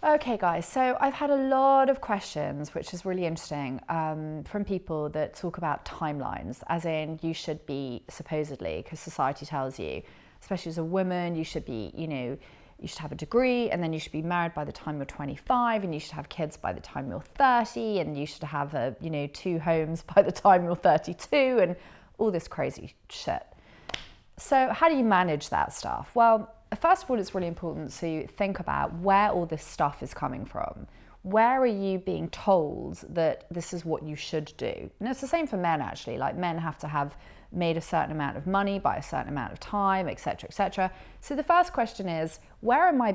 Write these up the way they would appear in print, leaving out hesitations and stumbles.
Okay guys, so I've had a lot of questions, which is really interesting, from people that talk about timelines, as in you should be, supposedly, because society tells you, especially as a woman, you should be, you should have a degree, and then you should be married by the time you're 25, and you should have kids by the time you're 30, and you should have 2 homes by the time you're 32, and all this crazy shit. So how do you manage that stuff? Well, first of all, it's really important to think about where all this stuff is coming from. Where are you being told that this is what you should do? And it's the same for men, actually. Like, men have to have made a certain amount of money by a certain amount of time, etc., etc. So the first question is, where am I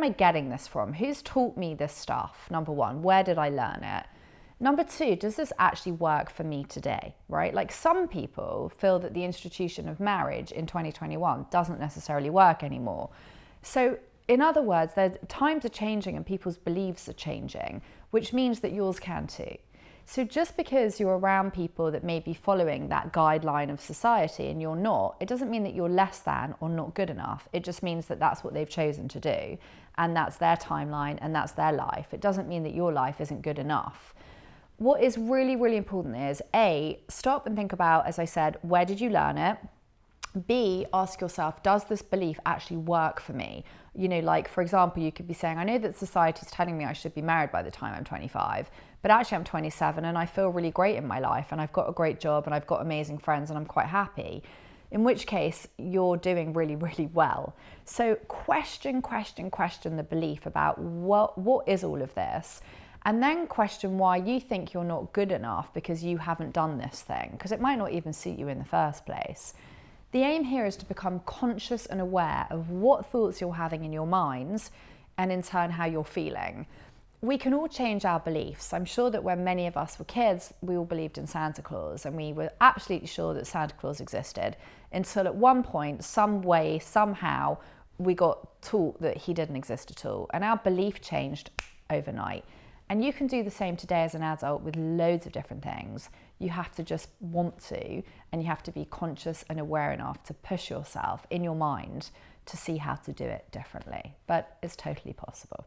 getting this from? Who's taught me this stuff? Number one, where did I learn it? Number two, does this actually work for me today, right? Like, some people feel that the institution of marriage in 2021 doesn't necessarily work anymore. So in other words, times are changing and people's beliefs are changing, which means that yours can too. So just because you're around people that may be following that guideline of society and you're not, it doesn't mean that you're less than or not good enough. It just means that that's what they've chosen to do, and that's their timeline and that's their life. It doesn't mean that your life isn't good enough. What is really, really important is A, stop and think about, as I said, where did you learn it? B, ask yourself, does this belief actually work for me? Like, for example, you could be saying, I know that society is telling me I should be married by the time I'm 25, but actually I'm 27 and I feel really great in my life and I've got a great job and I've got amazing friends and I'm quite happy. In which case, you're doing really, really well. So question the belief about what is all of this? And then question why you think you're not good enough because you haven't done this thing, because it might not even suit you in the first place. The aim here is to become conscious and aware of what thoughts you're having in your minds, and in turn how you're feeling. We can all change our beliefs. I'm sure that when many of us were kids, we all believed in Santa Claus, and we were absolutely sure that Santa Claus existed, until at one point, some way, somehow, we got taught that he didn't exist at all, and our belief changed overnight. And you can do the same today as an adult with loads of different things. You have to just want to, and you have to be conscious and aware enough to push yourself in your mind to see how to do it differently. But it's totally possible.